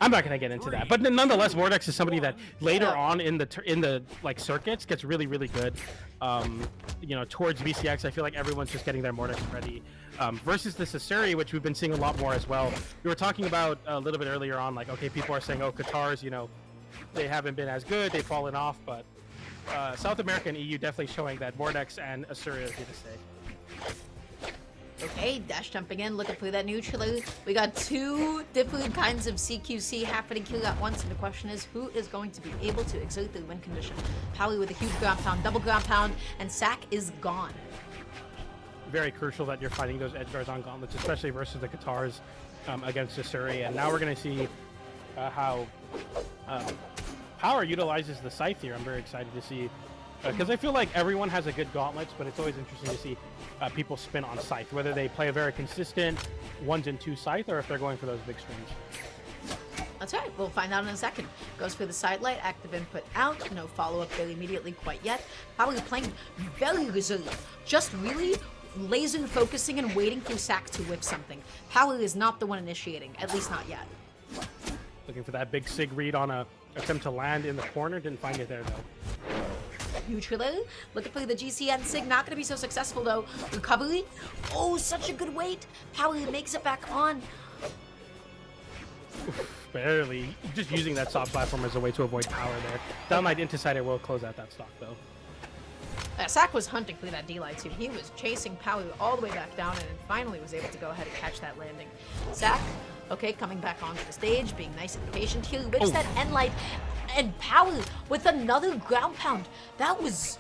I'm not gonna get into that, but nonetheless, Mordex is somebody that later on in the like circuits gets really good. You know, towards VCX, I feel like everyone's just getting their Mordex ready. Versus the Sasuri, which we've been seeing a lot more as well. We were talking about a little bit earlier on, like, okay, people are saying, oh, Qatars, you know, they haven't been as good, they've fallen off, but South America and EU definitely showing that Mordex and Asuri are here to stay. Okay, dash jumping in, looking for that neutral. We got two different kinds of CQC happening here at once, and the question is, who is going to be able to exert the win condition? Pally with a huge ground pound, double ground pound, and SAC is gone. Very crucial that you're fighting those edge guards on gauntlets, especially versus the Qatars against Asuri. And now we're going to see how Power utilizes the Scythe here. I'm very excited to see, because I feel like everyone has a good gauntlets, but it's always interesting to see people spin on Scythe, whether they play a very consistent 1s and 2 Scythe or if they're going for those big strings. That's right, we'll find out in a second. Goes for the sidelight, active input out, no follow-up very immediately quite yet. Probably playing very resilient, just really laser focusing and waiting for SAC to whip something. Power is not the one initiating, at least not yet. Looking for that big sig read on a attempt to land in the corner, didn't find it there though. Neutral, looking for the GCN sig, not going to be so successful though. Recovery, oh, such a good weight. Power makes it back on. Barely, just using that soft platform as a way to avoid power there. Downlight into Sider will close out that stock though. SAC was hunting for that D-Light too. He was chasing Palu all the way back down and finally was able to go ahead and catch that landing. SAC, okay, coming back onto the stage, being nice and patient here, whips that N-Light, and Palu with another ground pound. That was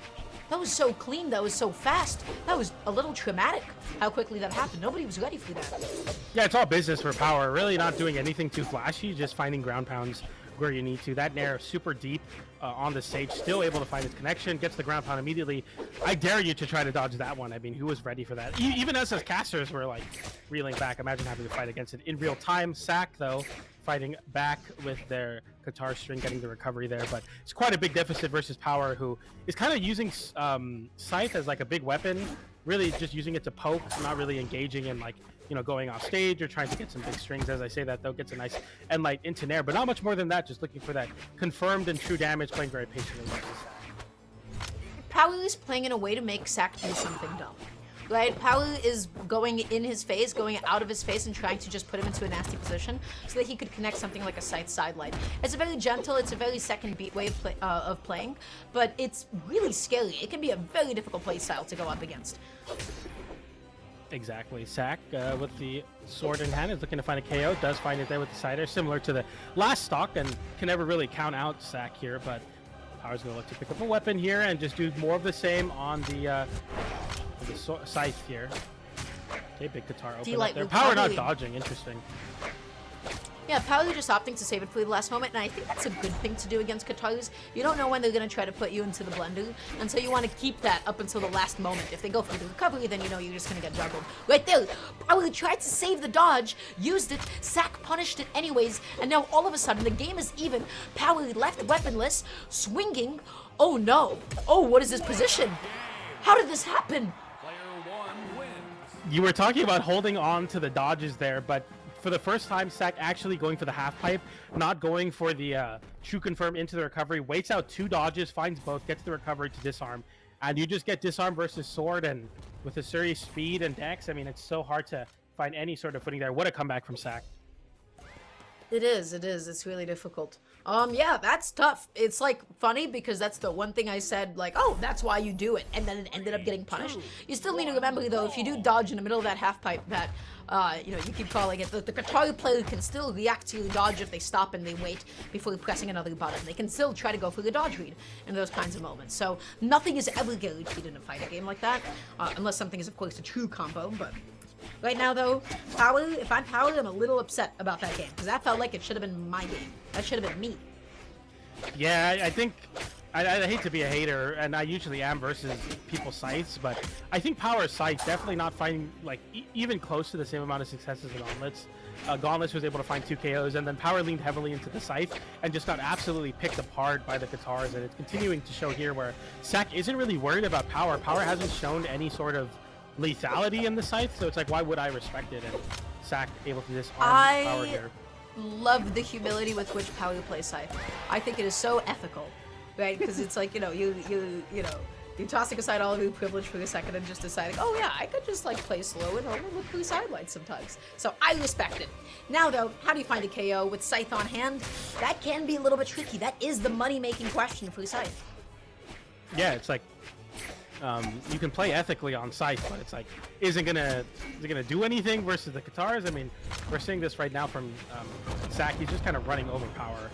so clean, that was so fast. That was a little traumatic how quickly that happened. Nobody was ready for that. Yeah, it's all business for Power. Really not doing anything too flashy, just finding ground pounds where you need to. That Nair super deep on the stage, still able to find his connection, gets the ground pound immediately. I dare you to try to dodge that one. I mean, who was ready for that? Even us as casters were like reeling back. Imagine having to fight against it in real time. SAC though, fighting back with their Qatar string, getting the recovery there, but it's quite a big deficit versus Power, who is kind of using Scythe as like a big weapon, really just using it to poke, not really engaging in like, you know, going off stage or trying to get some big strings. As I say that though, gets a nice N-Light into Nair, but not much more than that, just looking for that confirmed and true damage, playing very patiently versus SAC. Power is playing in a way to make SAC do something dumb. Right? Power is going in his face, going out of his face, and trying to just put him into a nasty position so that he could connect something like a Scythe sidelight. It's a very gentle, it's a very second beat way of playing, but it's really scary. It can be a very difficult play style to go up against. Exactly. SAC with the sword in hand is looking to find a KO, does find it there with the Cider, similar to the last stock, and can never really count out SAC here, but Power's going to look to pick up a weapon here and just do more of the same on the Scythe here. Okay, big Qatar open up there. Power not dodging, interesting. Yeah, Power just opting to save it for the last moment, and I think that's a good thing to do against Qatars. You don't know when they're going to try to put you into the blender, and so you want to keep that up until the last moment. If they go for the recovery, then you know you're just going to get juggled. Right there, Power tried to save the dodge, used it, SAC punished it anyways, and now all of a sudden the game is even. Power left weaponless, swinging. Oh no. Oh, what is this position? How did this happen? You were talking about holding on to the dodges there, but for the first time, SAC actually going for the half pipe, not going for the true confirm into the recovery, waits out 2 dodges, finds both, gets the recovery to disarm, and you just get disarm versus sword, and with a serious speed and dex, I mean, it's so hard to find any sort of footing there. What a comeback from SAC. It is, it's really difficult. Yeah, that's tough. It's like funny because that's the one thing I said, like, oh, that's why you do it, and then it ended up getting punished. You still need to remember though, if you do dodge in the middle of that half pipe, that you know, you keep calling it, the Qatari player can still react to your dodge if they stop and they wait before pressing another button. They can still try to go for the dodge read in those kinds of moments. So nothing is ever guaranteed in a fighting game like that, unless something is of course a true combo, but right now, though, Power, if I'm Power, I'm a little upset about that game, because that felt like it should have been my game. That should have been me. Yeah, I think, I hate to be a hater, and I usually am versus people's Scythes, but I think Power's Scythe definitely not finding, like, even close to the same amount of success as the Gauntlets. Gauntlets was able to find 2 KOs, and then Power leaned heavily into the Scythe, and just got absolutely picked apart by the Qatars, and it's continuing to show here where SAC isn't really worried about Power. Power hasn't shown any sort of lethality in the Scythe, so it's like, why would I respect it? And SAC able to disarm Power here. love the humility with which Power plays Scythe. I think it is so ethical, right? Because it's like, you know, you're tossing aside all of your privilege for a second and just deciding, oh yeah, I could just like play slow and overlook through sidelines sometimes. So I respect it. Now though, how do you find a KO with Scythe on hand? That can be a little bit tricky. That is the money-making question for Scythe. Yeah, it's like you can play ethically on Scythe, but it's like, is it gonna do anything versus the Katars? I mean, we're seeing this right now from SAC. He's just kind of running over Power.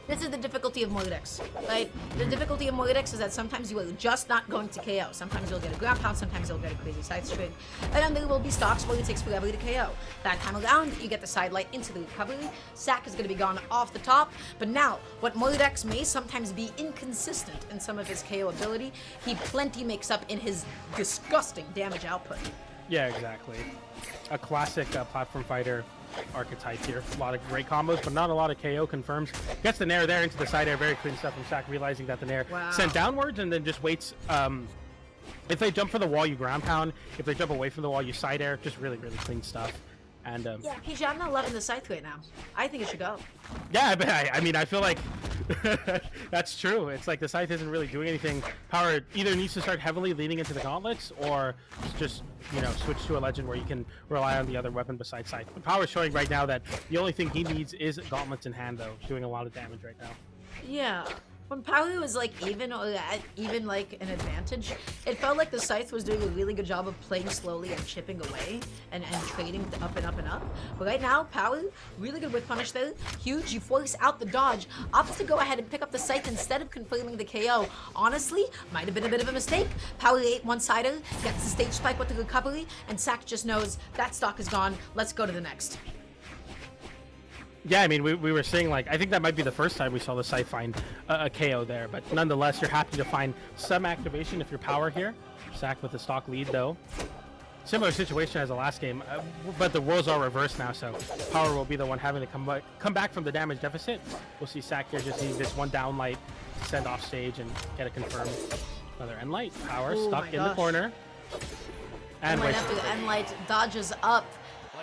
This is the difficulty of Moidex, right? The difficulty of Moidex is that sometimes you are just not going to KO. Sometimes you'll get a ground pound, sometimes you'll get a crazy side string. And then there will be stocks where it takes forever to KO. That time around, you get the side light into the recovery. SAC is going to be gone off the top. But now, what Moidex may sometimes be inconsistent in some of his KO ability, he plenty makes up in his disgusting damage output. Yeah, exactly. A classic platform fighter archetype here. A lot of great combos, but not a lot of KO confirms. Gets the Nair there into the side air. Very clean stuff from SAC, realizing that the Nair sent downwards and then just waits. If they jump for the wall, you ground pound. If they jump away from the wall, you side air. Just really, really clean stuff. And yeah, PJ, I'm not loving the Scythe right now. I think it should go. Yeah, but I mean, I feel like that's true. It's like the Scythe isn't really doing anything. Power either needs to start heavily leaning into the gauntlets or just, you know, switch to a legend where you can rely on the other weapon besides Scythe. But Power's showing right now that the only thing he needs is gauntlets in hand, though, doing a lot of damage right now. Yeah. When Power was like even like an advantage, it felt like the Scythe was doing a really good job of playing slowly and chipping away and trading up and up and up. But right now, Power, really good with punish there. Huge, you force out the dodge. Opts to go ahead and pick up the Scythe instead of confirming the KO. Honestly, might have been a bit of a mistake. Power ate one-sider, gets the stage spike with the recovery, and SAC just knows that stock is gone. Let's go to the next. Yeah, I mean, we were seeing, like, I think that might be the first time we saw the Scythe find a KO there, but nonetheless, you're happy to find some activation if you're Power here. SAC with the stock lead, though. Similar situation as the last game, but the roles are reversed now, so Power will be the one having to come back from the damage deficit. We'll see SAC here just need this one down light to send off stage and get a confirm. Another end light. Power stuck in the corner. And after the end light dodges up.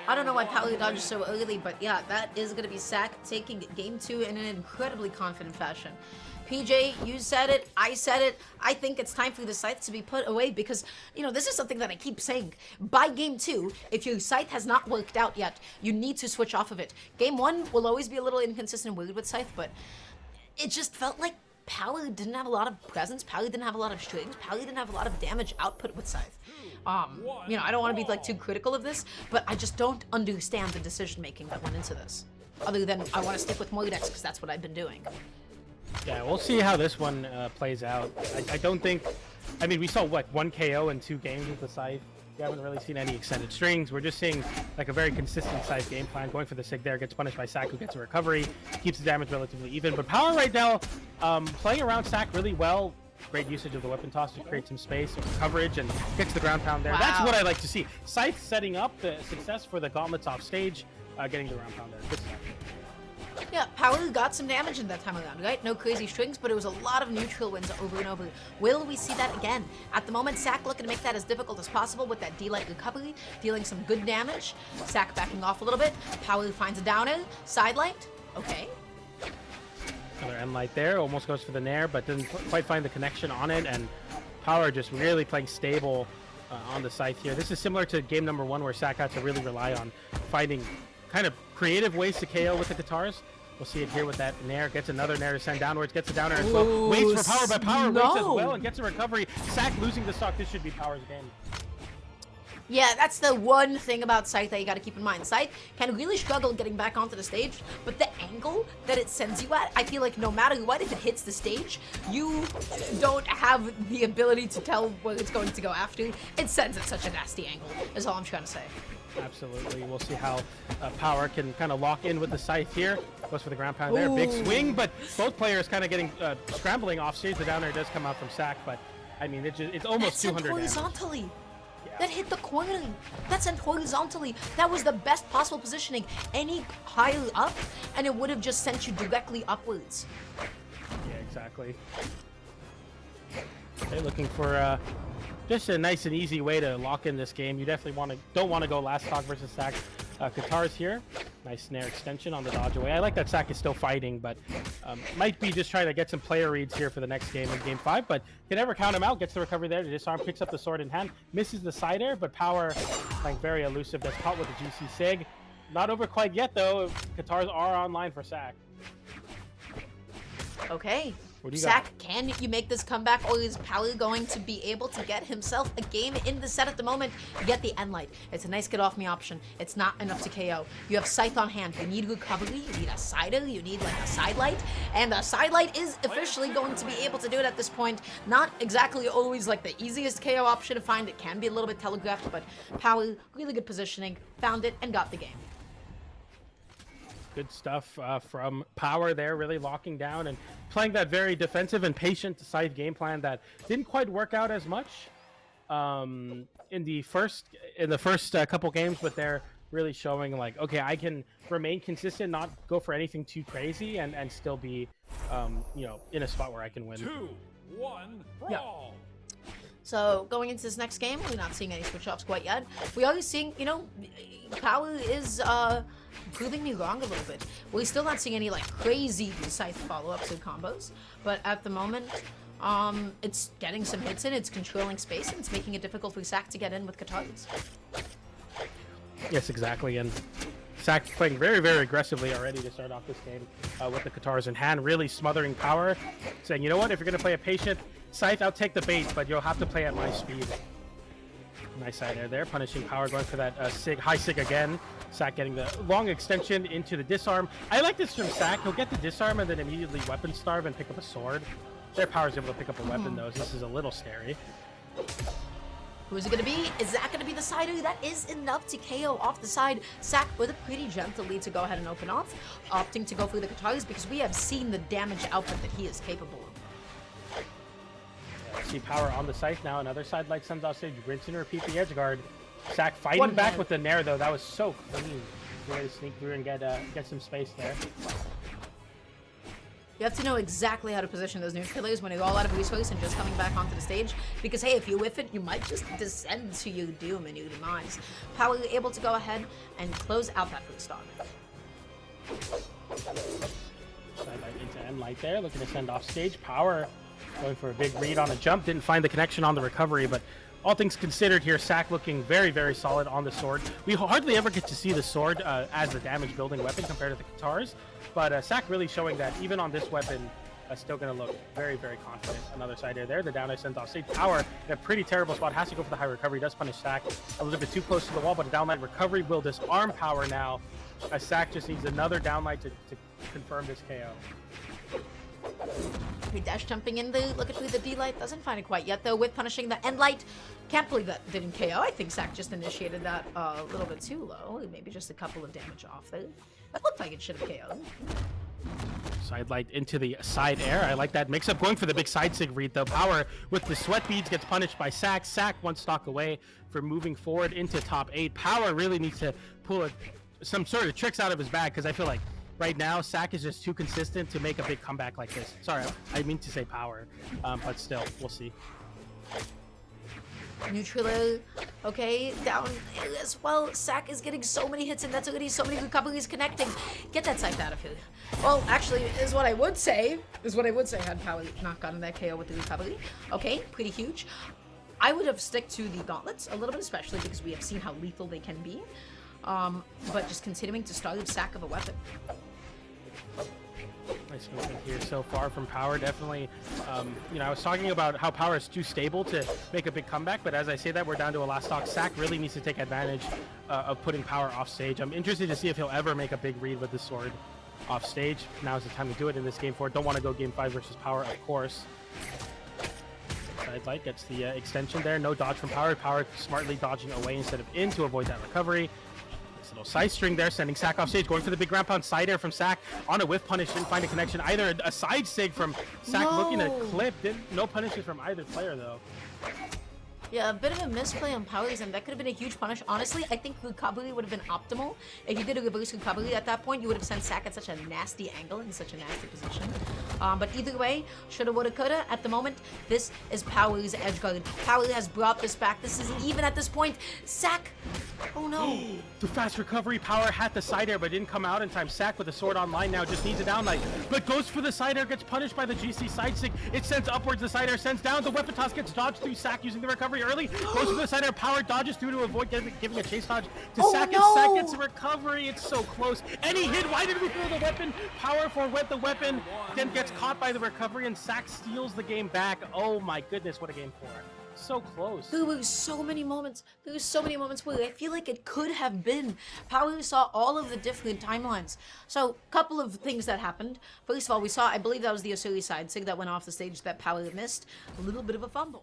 I don't know why Power dodged so early, but yeah, that is going to be SAC taking game 2 in an incredibly confident fashion. PJ, you said it, I said it. I think it's time for the Scythe to be put away because, you know, this is something that I keep saying. By game 2, if your Scythe has not worked out yet, you need to switch off of it. Game 1 will always be a little inconsistent and weird with Scythe, but it just felt like Power didn't have a lot of presence. Power didn't have a lot of strings. Power didn't have a lot of damage output with Scythe. You know, I don't want to be like too critical of this, but I just don't understand the decision making that went into this. Other than I want to stick with Moidex because that's what I've been doing. Yeah, we'll see how this one plays out. I don't think, I mean, we saw what, 1 KO in 2 games with the Scythe. We haven't really seen any extended strings. We're just seeing like a very consistent Scythe game plan. Going for the Sig there, gets punished by SAC, who gets a recovery, keeps the damage relatively even. But Power right now, playing around SAC really well. Great usage of the weapon toss to create some space, coverage, and gets the ground pound there. Wow. That's what I like to see. Scythe setting up the success for the gauntlets off stage, getting the ground pound there. Good stuff. Yeah, Power got some damage in that time around, right? No crazy strings, but it was a lot of neutral wins over and over. Will we see that again? At the moment, SAC looking to make that as difficult as possible with that D-Light recovery, dealing some good damage. SAC backing off a little bit. Power finds a downer. Side light. Okay. Another end light there, almost goes for the Nair, but doesn't quite find the connection on it, and Power just really playing stable on the Scythe here. This is similar to game number 1 where SAC had to really rely on finding kind of creative ways to KO with the Katars. We'll see it here with that Nair. Gets another Nair to send downwards, gets a downer as well. Waits for Power, but Power waits as well and gets a recovery. SAC losing the stock. This should be Power's game. Yeah, that's the one thing about Scythe that you gotta keep in mind. Scythe can really struggle getting back onto the stage, but the angle that it sends you at, I feel like no matter what, if it hits the stage, you don't have the ability to tell what it's going to go after. It sends at such a nasty angle, is all I'm trying to say. Absolutely. We'll see how Power can kind of lock in with the Scythe here. Goes for the ground pound there. Big swing, but both players kind of getting scrambling off stage. The downer does come out from SAC, but I mean, it's almost 200 horizontally. Damage. That hit the corner. That sent horizontally. That was the best possible positioning. Any higher up, and it would have just sent you directly upwards. Yeah, exactly. Okay, looking for just a nice and easy way to lock in this game. You definitely don't want to go last stock versus SAC. Qatar's here. Nice snare extension on the dodge away. I like that SAC is still fighting, but might be just trying to get some player reads here for the next game in game 5, but can never count him out. Gets the recovery there to disarm, picks up the sword in hand, misses the side air, but Power playing very elusive. That's caught with the GC Sig. Not over quite yet, though. Qatars are online for SAC. Okay. What do you SAC, got? can you make this comeback, or is Palu going to be able to get himself a game in the set at the moment? You get the End-Light. It's a nice get-off-me option. It's not enough to KO. You have Scythe on hand. You need recovery. You need a Sider. You need, like, a Side Light. And a Side Light is officially going to be able to do it at this point. Not exactly always, like, the easiest KO option to find. It can be a little bit telegraphed, but Palu, really good positioning, found it, and got the game. Good stuff from Power there, really locking down and playing that very defensive and patient side game plan that didn't quite work out as much in the first couple games, but they're really showing like, okay, I can remain consistent, not go for anything too crazy, and still be you know, in a spot where I can win. 2, 1, brawl. So going into this next game, we're not seeing any switch offs quite yet. We are seeing, you know, Power is proving me wrong a little bit. We're still not seeing any like crazy Scythe follow-ups and combos, but at the moment, it's getting some hits in, it's controlling space, and it's making it difficult for SAC to get in with Qatars. Yes, exactly, and SAC playing very, very aggressively already to start off this game with the Qatars in hand, really smothering Power, saying, you know what, if you're going to play a patient Scythe, I'll take the bait, but you'll have to play at my speed. Nice side air there, punishing Power, going for that high sig again. SAC getting the long extension into the disarm. I like this from SAC. He'll get the disarm and then immediately weapon starve and pick up a sword. Their Power's able to pick up a weapon though, so this is a little scary. Who's it going to be? Is that going to be the Sider? That is enough to KO off the side. SAC with a pretty gentle lead to go ahead and open off, opting to go for the Qatars because we have seen the damage output that he is capable of. See Power on the Scythe now. Another side like sends off stage. Rinse and repeat the edge guard. SAC fighting back with the Nair though. That was so clean. Way to sneak through and get some space there. You have to know exactly how to position those neutral pillars when you're all out of resource and just coming back onto the stage. Because hey, if you whiff it, you might just descend to your doom and your demise. Power able to go ahead and close out that first stock. Sidelight into End-Light there, looking to send off stage. Power going for a big read on a jump. Didn't find the connection on the recovery, but all things considered here, SAC looking very, very solid on the sword. We hardly ever get to see the sword as the damage building weapon compared to the Qatars, but SAC really showing that even on this weapon, still going to look very, very confident. Another side air there. The down air sends off stage. Power in a pretty terrible spot. Has to go for the high recovery. Does punish SAC a little bit too close to the wall, but a downlight recovery will disarm Power now. SAC just needs another downlight to confirm this KO. Dash jumping in the looking through the D-Light. Doesn't find it quite yet though with punishing the End-Light. Can't believe that didn't KO. I think SAC just initiated that a little bit too low. Maybe just a couple of damage off there. That looked like it should have KO'd. Side light into the side air. I like that mix up. Going for the big side sig read though. Power with the sweat beads gets punished by SAC. SAC one stock away from moving forward into top 8. Power really needs to pull some sort of tricks out of his bag because I feel like right now SAC is just too consistent to make a big comeback like this. Sorry, I mean to say Power, but still, we'll see. Neutral, okay, down as well. SAC is getting so many hits and that's already so many recoveries connecting. Get that Scythe out of here. Well, actually, is what I would say had Power not gotten that KO with the recovery. Okay, pretty huge. I would have stick to the gauntlets a little bit, especially because we have seen how lethal they can be. But just continuing to start with SAC of a weapon. Nice movement here so far from Power. Definitely, you know, I was talking about how Power is too stable to make a big comeback, but as I say that, we're down to a last stock. SAC really needs to take advantage of putting Power off stage. I'm interested to see if he'll ever make a big read with the sword off stage. Now is the time to do it in this game 4. Don't want to go game 5 versus Power, of course. Side light gets the extension there. No dodge from Power. Power smartly dodging away instead of in to avoid that recovery. Little side string there, sending SAC off stage, going for the big ground pound side air from SAC on a whiff punish. Didn't find a connection either. A side sig from SAC looking to clip. No punishes from either player though. Yeah, a bit of a misplay on Powers, and that could have been a huge punish. Honestly, I think recovery would have been optimal. If you did a reverse recovery at that point, you would have sent SAC at such a nasty angle in such a nasty position. But either way, shoulda, woulda, coulda. At the moment, this is Powers' edge guard. Power has brought this back. This is even at this point. SAC! Oh no! The fast recovery. Power had the side air, but didn't come out in time. SAC with the sword online now just needs a down light, but goes for the side air, gets punished by the GC side stick. It sends upwards, the side air sends down. The weapon toss gets dodged through SAC using the recovery early. Goes for the side air. Power dodges through to avoid giving a chase dodge to SAC, and SAC gets a recovery. It's so close. And he hit. Why did we throw the weapon? Power forward the weapon, then gets caught by the recovery, and SAC steals the game back. Oh my goodness, what a game 4. So close. There were so many moments. There were so many moments where I feel like it could have been. Power saw all of the different timelines. So, couple of things that happened. First of all, we saw, I believe that was the Osiri side sig that went off the stage that Power missed. A little bit of a fumble.